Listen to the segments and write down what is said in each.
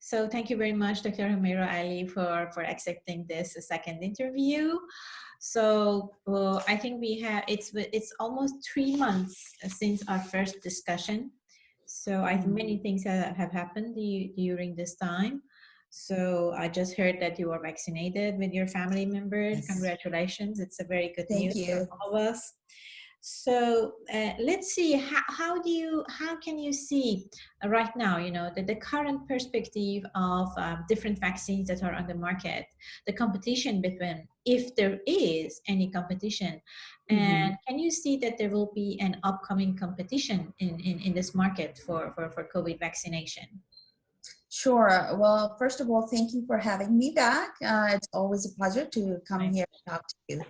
So thank you very much, Dr. Humayra Ali, for accepting this second interview. So I think we have it's almost 3 months since our first discussion. So I think many things have happened during this time. So I just heard that you are vaccinated with your family members. Yes. Congratulations! It's a very good Thank news for you. all of us. So let's see how can you see right now, the current perspective of different vaccines that are on the market, the competition between, if there is any competition, and can you see that there will be an upcoming competition in this market for COVID vaccination? Sure. Well, first of all, thank you for having me back. It's always a pleasure to come here and talk to you.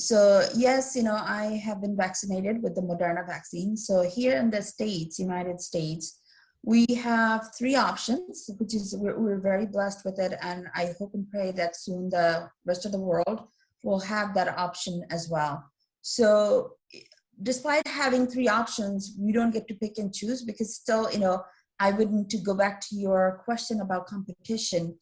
So yes, I have been vaccinated with the Moderna vaccine. So here in the States, United States, we have three options, which is we're very blessed with it. And I hope and pray that soon the rest of the world will have that option as well. So despite having three options, we don't get to pick and choose because still, I wouldn't, to go back to your question about competition,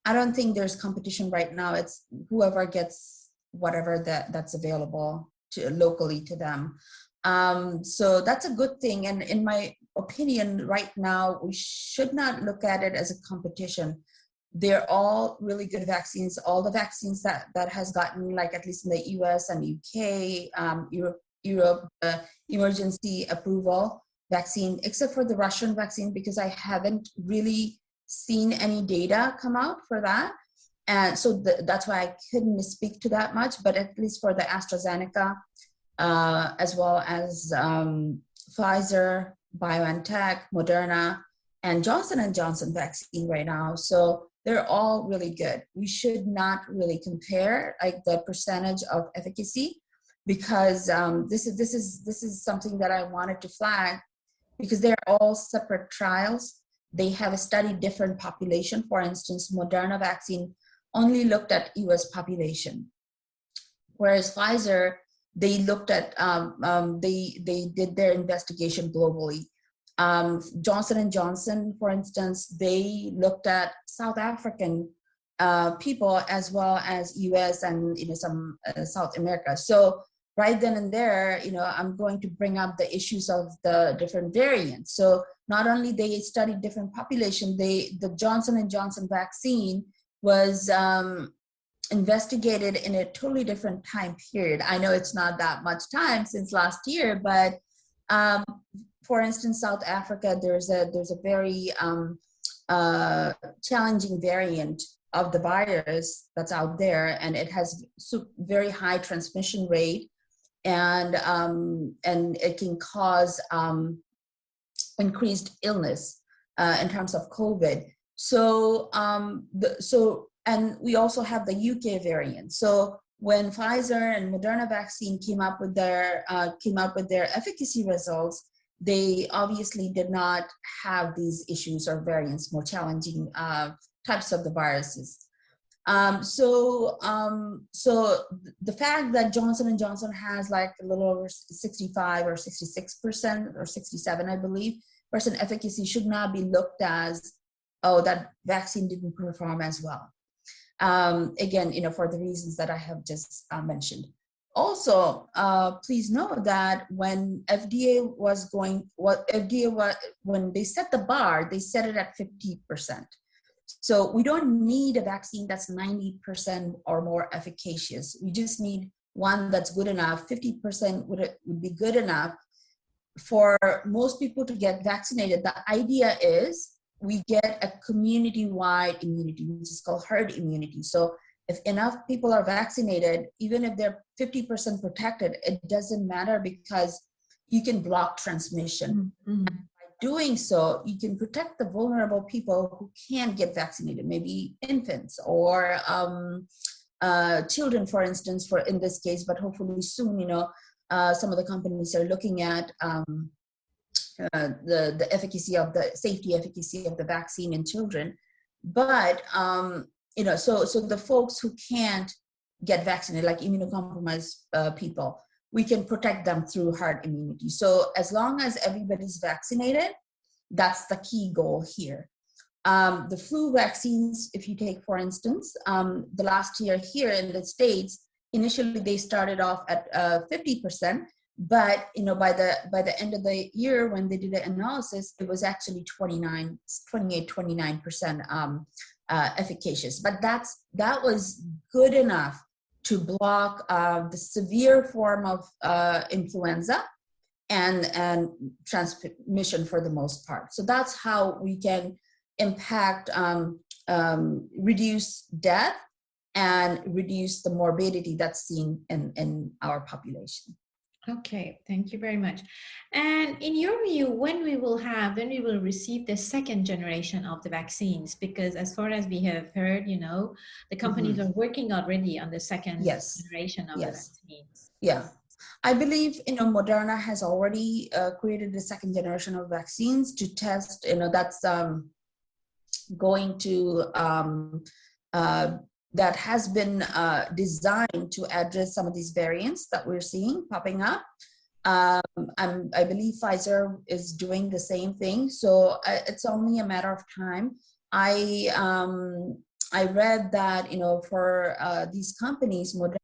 I don't think there's competition right now. It's whoever gets whatever that's available locally to them. So that's a good thing. And in my opinion, right now, we should not look at it as a competition. They're all really good vaccines. All the vaccines that has gotten, like at least in the US and UK, Europe, emergency approval vaccine, except for the Russian vaccine, because I haven't really seen any data come out for that. And so that's why I couldn't speak to that much, but at least for the AstraZeneca, as well as Pfizer, BioNTech, Moderna, and Johnson & Johnson vaccine right now. So they're all really good. We should not really compare like the percentage of efficacy, because this is something that I wanted to flag, because they're all separate trials. They have studied different population. For instance, Moderna vaccine only looked at US population, whereas Pfizer, they looked at, they did their investigation globally. Johnson & Johnson, for instance, they looked at South African people as well as US and some South America. So right then and there, I'm going to bring up the issues of the different variants. So not only they studied different population, the Johnson & Johnson vaccine was investigated in a totally different time period. I know it's not that much time since last year, but for instance, South Africa, there's a very challenging variant of the virus that's out there, and it has very high transmission rate, and it can cause increased illness in terms of COVID. So and we also have the UK variant. So when Pfizer and Moderna vaccine came up with their efficacy results, they obviously did not have these issues or variants, more challenging types of the viruses. So the fact that Johnson & Johnson has like a little over 65 or 66% or 67, I believe, percent efficacy should not be looked as, oh, that vaccine didn't perform as well. Again, for the reasons that I have just mentioned. Also, please know that when when they set the bar, they set it at 50%. So we don't need a vaccine that's 90% or more efficacious. We just need one that's good enough. 50% would be good enough for most people to get vaccinated. The idea is we get a community-wide immunity, which is called herd immunity. So if enough people are vaccinated, even if they're 50% protected, it doesn't matter, because you can block transmission. Mm-hmm. By doing so, you can protect the vulnerable people who can't get vaccinated, maybe infants or children, for instance, in this case, but hopefully soon, some of the companies are looking at the efficacy of the safety efficacy of the vaccine in children. But so the folks who can't get vaccinated, like immunocompromised people, we can protect them through herd immunity. So as long as everybody's vaccinated, that's the key goal here. The flu vaccines, if you take, for instance, the last year here in the States, initially they started off at 50%, but by the end of the year, when they did the analysis, it was actually 29% efficacious. But that was good enough to block the severe form of influenza and transmission for the most part. So that's how we can impact, reduce death and reduce the morbidity that's seen in our population. Okay, thank you very much. And in your view, when we will receive the second generation of the vaccines? Because as far as we have heard, the companies are working already on the second generation of the vaccines. Yeah. I believe, Moderna has already created the second generation of vaccines to test, that's going to, that has been designed to address some of these variants that we're seeing popping up. I believe Pfizer is doing the same thing. So it's only a matter of time. I read that, for these companies, Moderna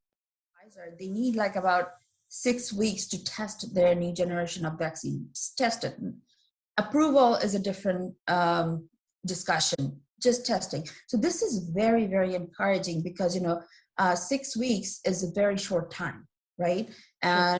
and Pfizer, they need like about 6 weeks to test their new generation of vaccines. Test it. Approval is a different discussion, just testing. So this is very, very encouraging because, 6 weeks is a very short time, right? And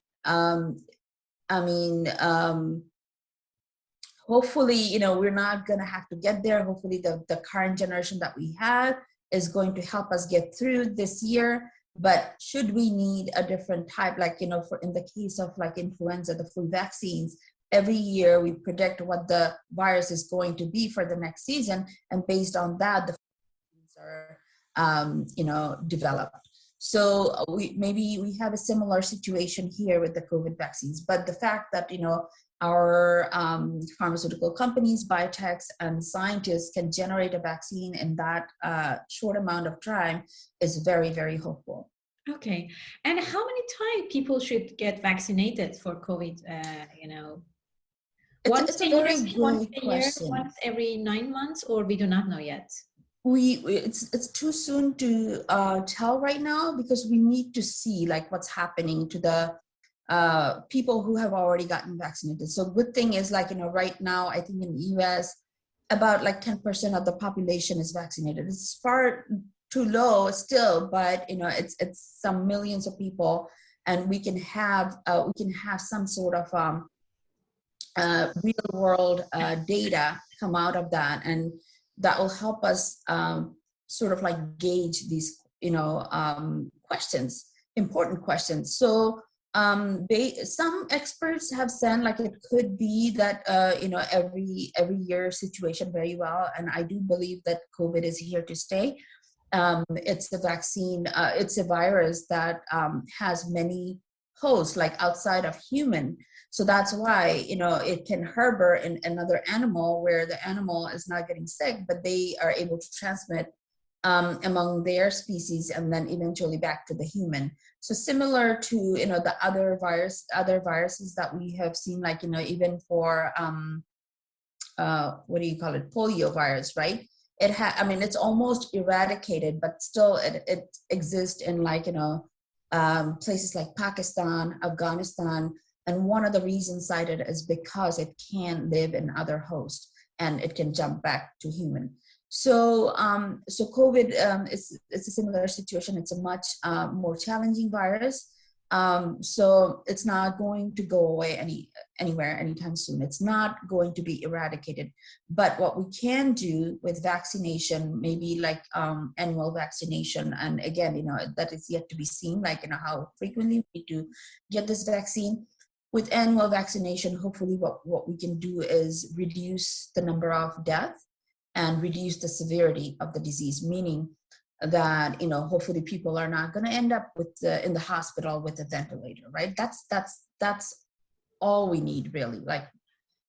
hopefully, we're not going to have to get there. Hopefully the current generation that we have is going to help us get through this year. But should we need a different type, like, for in the case of like influenza, the flu vaccines, every year we predict what the virus is going to be for the next season. And based on that, the vaccines are, developed. So maybe we have a similar situation here with the COVID vaccines. But the fact that, our pharmaceutical companies, biotechs, and scientists can generate a vaccine in that short amount of time is very, very hopeful. Okay. And how many times people should get vaccinated for COVID, It's a very good question. Once every 9 months, or we do not know yet? It's too soon to tell right now because we need to see like what's happening to the people who have already gotten vaccinated. So good thing is like, right now, I think in the US, about like 10% of the population is vaccinated. It's far too low still, but it's some millions of people, and we can have some sort of real world data come out of that, and that will help us sort of like gauge these questions, important questions. So some experts have said like it could be that every year situation very well, and I do believe that COVID is here to stay. It's a vaccine, it's a virus that has many hosts like outside of human. So that's why, it can harbor in another animal where the animal is not getting sick, but they are able to transmit among their species and then eventually back to the human. So similar to, the other viruses that we have seen, like, even for, what do you call it? Polio virus, right? It's almost eradicated, but still it exists in like, places like Pakistan, Afghanistan. And one of the reasons cited is because it can live in other hosts and it can jump back to human. So, COVID it's a similar situation. It's a much more challenging virus. So it's not going to go away anywhere anytime soon. It's not going to be eradicated. But what we can do with vaccination, maybe like annual vaccination, and again, that is yet to be seen, like, how frequently we need to get this vaccine. With annual vaccination, hopefully what we can do is reduce the number of deaths and reduce the severity of the disease, meaning that, hopefully people are not going to end up in the hospital with a ventilator, right? That's all we need, really, like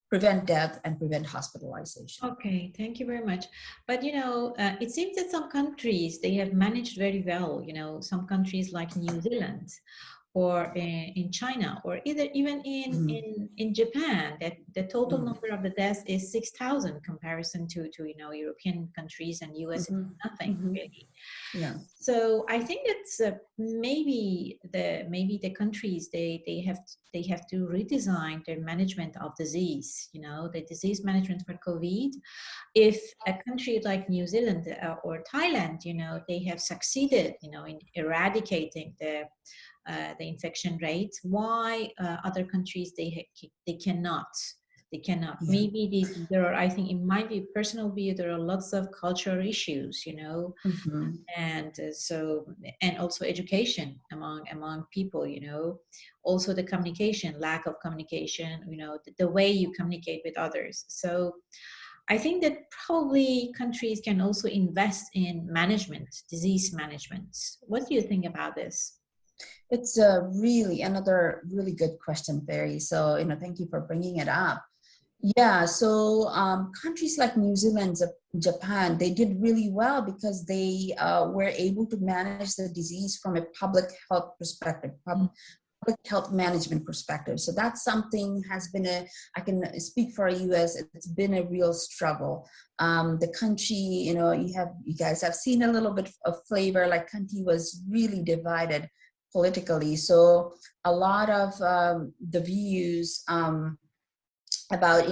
prevent death and prevent hospitalization. Okay, thank you very much. But, it seems that some countries, they have managed very well, some countries like New Zealand, or in China, or even in Japan, that the total Mm-hmm. number of the deaths is 6,000 comparison to European countries, and US is Mm-hmm. nothing Mm-hmm. really. Yeah. So I think it's maybe the countries they have to redesign their management of disease. The disease management for COVID. If a country like New Zealand or Thailand, they have succeeded, in eradicating the infection rate, why other countries they cannot? They cannot. Yeah. Maybe there are. I think, in my view, personal view, there are lots of cultural issues, Mm-hmm. and and also education among people, also the communication, lack of communication, the way you communicate with others. So I think that probably countries can also invest in management, disease management. What do you think about this? It's really another really good question, Barry. So, thank you for bringing it up. Yeah, so countries like New Zealand, Japan, they did really well because they were able to manage the disease from a public health perspective, public health management perspective. So that's something has been I can speak for US, it's been a real struggle. The country, you guys have seen a little bit of flavor, like country was really divided politically. So a lot of the views, about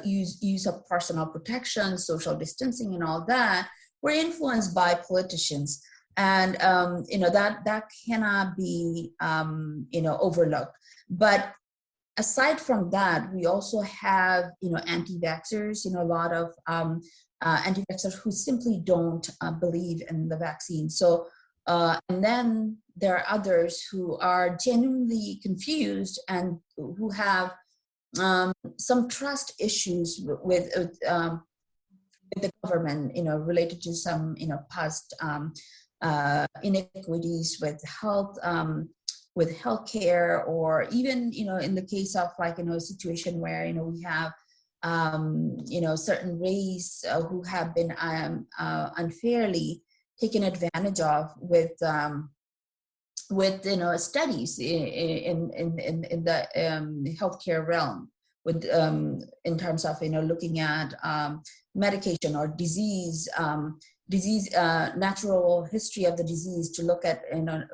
use of personal protection, social distancing, and all that were influenced by politicians, and that cannot be overlooked. But aside from that, we also have anti-vaxxers, a lot of anti-vaxxers who simply don't believe in the vaccine. So and then there are others who are genuinely confused and who have some trust issues with the government, related to some, past inequities with healthcare, or even, in the case of like, a situation where, we have, certain race who have been unfairly taken advantage of with studies in the healthcare realm, with in terms of looking at medication or disease natural history of the disease, to look at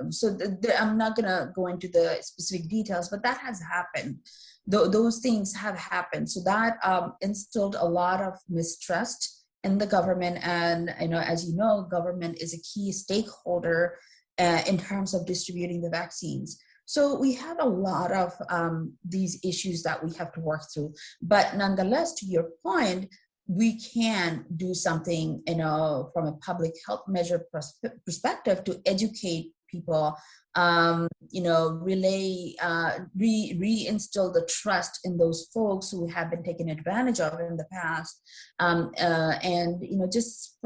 so I'm not going to go into the specific details, but that has happened. Those things have happened, so that instilled a lot of mistrust in the government. And as you know, government is a key stakeholder in terms of distributing the vaccines. So we have a lot of these issues that we have to work through. But nonetheless, to your point, we can do something, from a public health measure perspective, to educate people, reinstill the trust in those folks who have been taken advantage of in the past, and just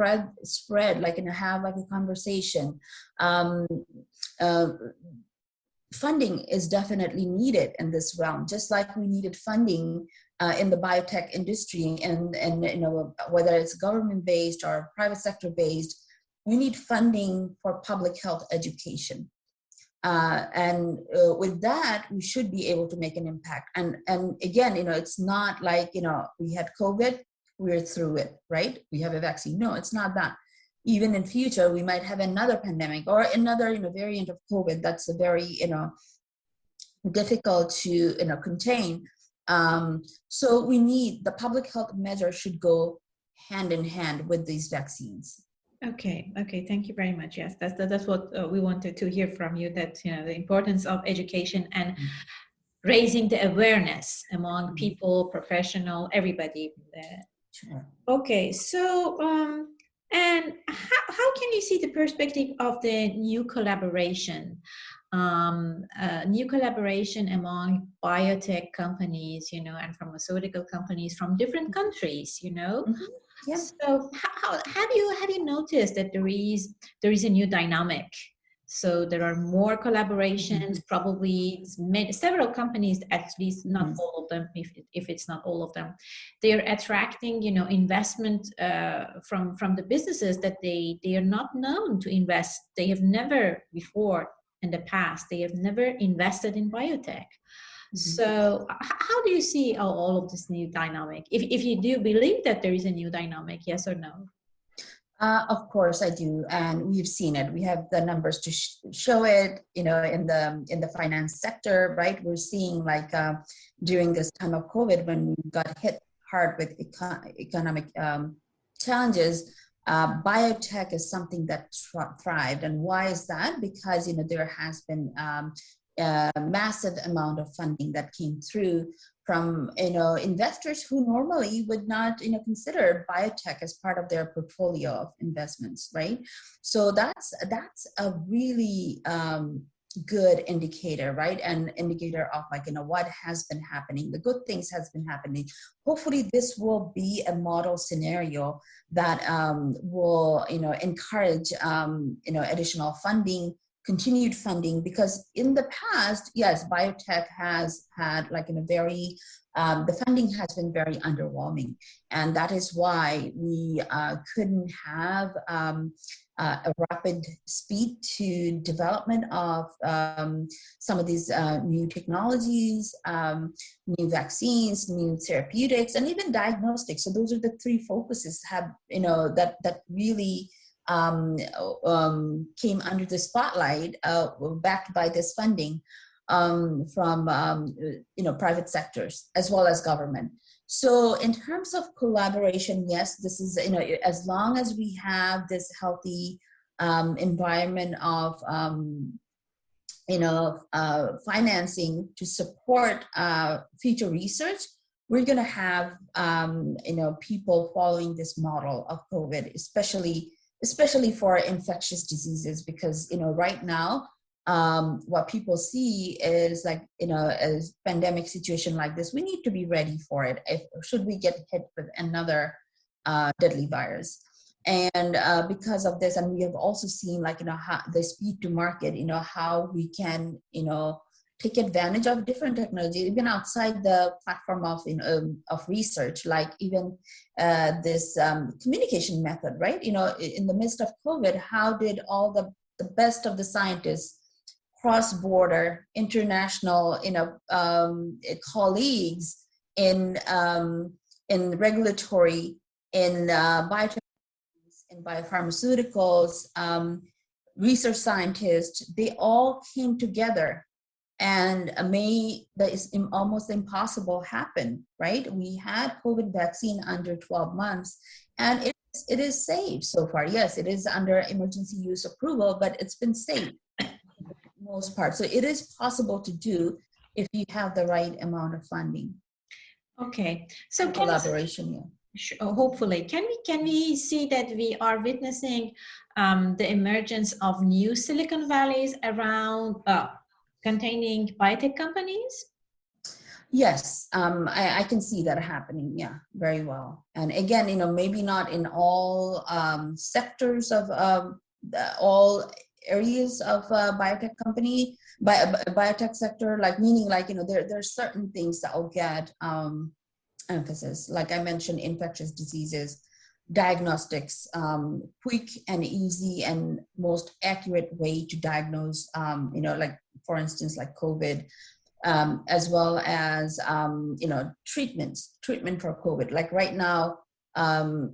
spread, like, have like a conversation. um, uh, Funding is definitely needed in this realm, just like we needed funding in the biotech industry, and whether it's government based or private sector based, we need funding for public health education. And with that, we should be able to make an impact. And again, it's not like, we had COVID, we're through it, right? We have a vaccine. No, it's not that. Even in future, we might have another pandemic or another, variant of COVID that's a very, difficult to, contain. So we need the public health measure should go hand in hand with these vaccines. Okay. Thank you very much. Yes, that's what we wanted to hear from you. That the importance of education and raising the awareness among people, professional, everybody. Sure. Okay. So and how can you see the perspective of the new collaboration? New collaboration among biotech companies, and pharmaceutical companies from different countries, Mm-hmm. Yeah. So how have you noticed that there is a new dynamic? So there are more collaborations, probably several companies, at least not all of them, if it's not all of them, they are attracting, investment from the businesses that they are not known to invest. They have never before in the past, they have never invested in biotech. Mhm. So how do you see all of this new dynamic? If you do believe that there is a new dynamic, yes or no? Of course, I do, and we've seen it. We have the numbers to show it. You know, in the finance sector, right? We're seeing like during this time of COVID, when we got hit hard with economic challenges, biotech is something that thrived. And why is that? Because there has been a massive amount of funding that came through from investors who normally would not consider biotech as part of their portfolio of investments, right? So that's a really good indicator, right? An indicator of like what has been happening, the good things has been happening. Hopefully this will be a model scenario that will encourage additional funding, continued funding, because in the past, yes, biotech has had like the funding has been very underwhelming, and that is why we couldn't have a rapid speed to development of some of these new technologies, new vaccines, new therapeutics, and even diagnostics. So those are the three focuses that really came under the spotlight, backed by this funding from private sectors as well as government. So in terms of collaboration, yes, this is as long as we have this healthy environment of financing to support future research, we're going to have people following this model of COVID, especially for infectious diseases, because right now what people see is like a pandemic situation like this, we need to be ready for it should we get hit with another deadly virus. And because of this, and we have also seen like how the speed to market, how we can take advantage of different technology even outside the platform of research, like even this communication method, right? In the midst of COVID, how did all the best of the scientists, cross-border international colleagues in regulatory, in biotech, in biopharmaceuticals, research scientists, they all came together and made the almost impossible happen, right? We had COVID vaccine under 12 months, and it is safe so far. Yes, it is under emergency use approval, but it's been safe for the most part. So it is possible to do if you have the right amount of funding. Okay, so collaboration, yeah. Hopefully, can we see that we are witnessing the emergence of new Silicon Valleys around containing biotech companies? Yes, I can see that happening. Yeah, very well. And again, maybe not in all sectors of all areas of biotech biotech sector, like meaning like, there's certain things that will get emphasis. Like I mentioned, infectious diseases, diagnostics, quick and easy and most accurate way to diagnose, like for instance, like COVID, as well as, treatment for COVID. Like right now,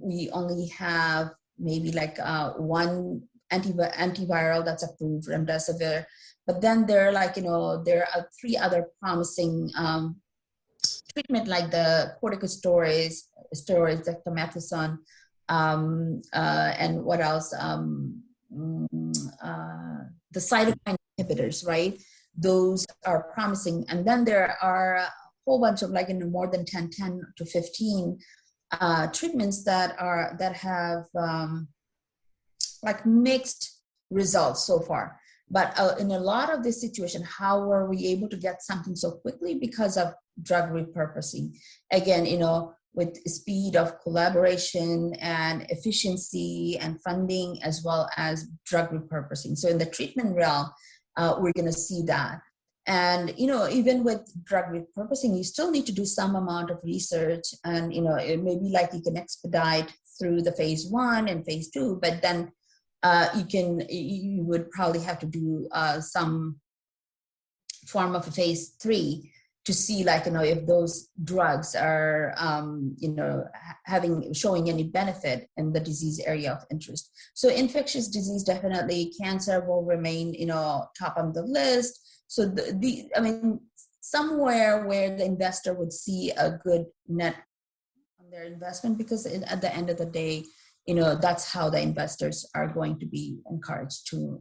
we only have maybe like one antiviral that's approved, remdesivir, but then there are like, there are three other promising treatment, like the corticosteroids, dexamethasone, and what else? The cytokine inhibitors, right? Those are promising. And then there are a whole bunch of like more than 10 to 15 treatments that have like mixed results so far. But in a lot of this situation, how were we able to get something so quickly? Because of drug repurposing. Again, with speed of collaboration and efficiency and funding, as well as drug repurposing. So in the treatment realm, we're going to see that. And, even with drug repurposing, you still need to do some amount of research, and, it may be like you can expedite through the phase 1 and phase 2, but then you would probably have to do some form of a phase 3 to see, like, if those drugs are showing any benefit in the disease area of interest. So infectious disease, definitely cancer will remain top on the list. So I mean, somewhere where the investor would see a good net on their investment, because at the end of the day, that's how the investors are going to be encouraged to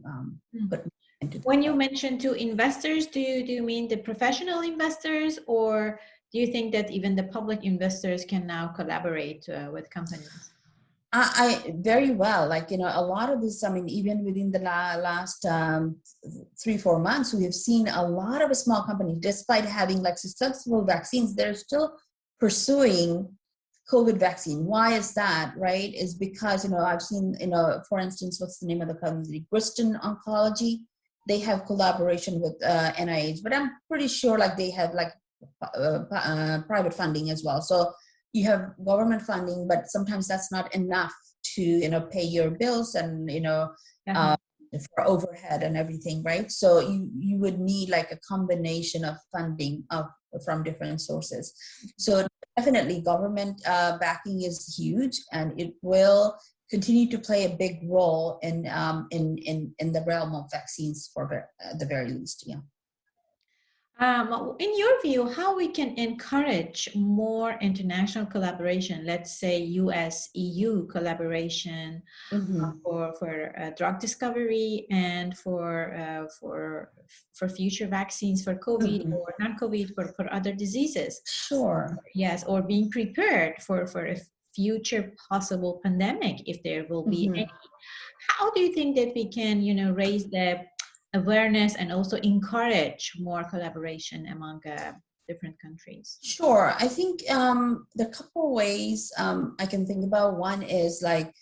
put into the When you mention to investors, do you mean the professional investors, or do you think that even the public investors can now collaborate with companies? I very well, like, a lot of this, I mean, even within the last 3-4 months, we have seen a lot of small companies, despite having like successful vaccines, they're still pursuing COVID vaccine. Why is that, right? Is because, I've seen, for instance, what's the name of the company? Bristol Oncology. They have collaboration with NIH, but I'm pretty sure like they have like private funding as well. So you have government funding, but sometimes that's not enough to, pay your bills and, for overhead and everything, right? So you would need like a combination of funding from different sources. So definitely government backing is huge, and it will continue to play a big role in the realm of vaccines for the very least. Yeah. In your view, how we can encourage more international collaboration, let's say US, EU collaboration for drug discovery and for future vaccines for COVID or non-COVID for other diseases? Sure. Yes, or being prepared for a future possible pandemic, if there will be any. How do you think that we can, raise the awareness and also encourage more collaboration among different countries? Sure. I think there are a couple ways I can think about. One is like,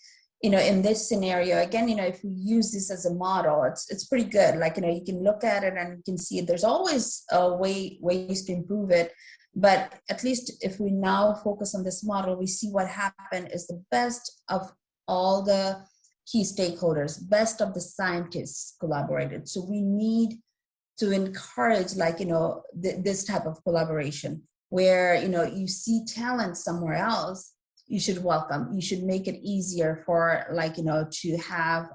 in this scenario, again, if we use this as a model, it's pretty good. Like, you can look at it and you can see there's always ways to improve it. But at least if we now focus on this model, we see what happened is the best of all the key stakeholders, best of the scientists collaborated. So we need to encourage, like, this type of collaboration where, you see talent somewhere else, you should welcome, you should make it easier for, like, to have,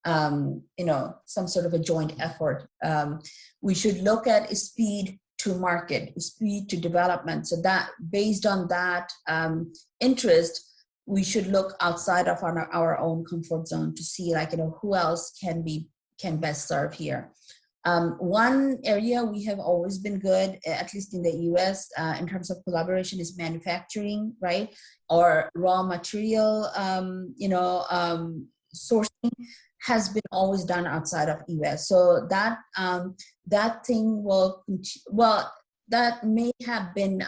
some sort of a joint effort. We should look at speed to market, speed to development. So that based on that interest, we should look outside of our own comfort zone to see, like, who else can best serve here. One area we have always been good, at least in the US, in terms of collaboration, is manufacturing, right? Or raw material, sourcing has been always done outside of US. So that thing will, that may have been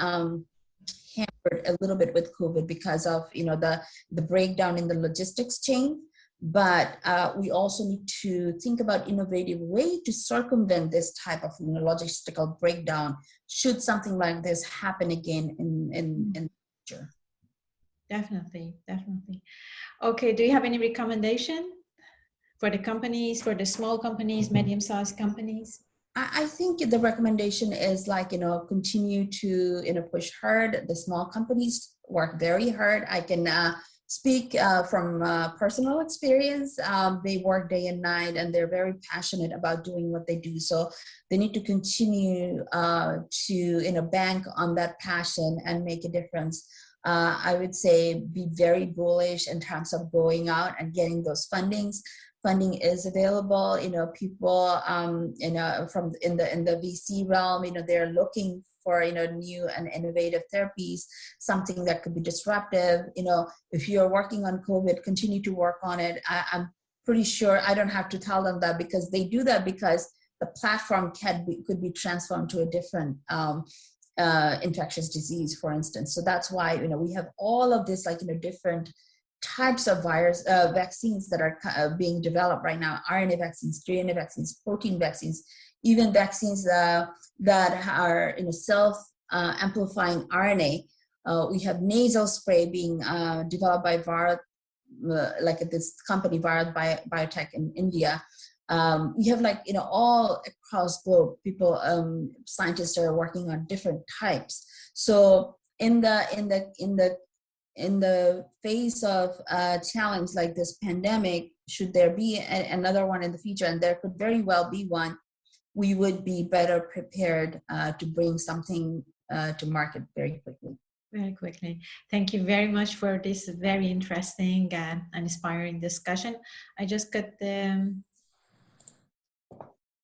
hampered a little bit with COVID because of, the breakdown in the logistics chain. But we also need to think about innovative way to circumvent this type of logistical breakdown should something like this happen again in the future. Definitely. Okay, do you have any recommendation for the companies, for the small companies, medium-sized companies? I think the recommendation is, like, continue to push hard. The small companies work very hard. I can speak from personal experience. They work day and night, and they're very passionate about doing what they do. So they need to continue to bank on that passion and make a difference. I would say be very bullish in terms of going out and getting those fundings. Funding is available. People from in the VC realm, they're looking for new and innovative therapies, something that could be disruptive. If you're working on COVID, continue to work on it. I'm pretty sure I don't have to tell them that, because they do that because the platform could be transformed to a different infectious disease, for instance. So that's why we have all of this, like, different types of virus vaccines that are being developed right now: RNA vaccines, DNA vaccines, protein vaccines, even vaccines that are self-amplifying RNA. We have nasal spray being developed by like at this company, Biotech in India. You have like, all across globe, people, scientists are working on different types. So in the face of a challenge like this pandemic, should there be another one in the future, and there could very well be one, we would be better prepared to bring something to market very quickly. Very quickly. Thank you very much for this very interesting and inspiring discussion. I just got the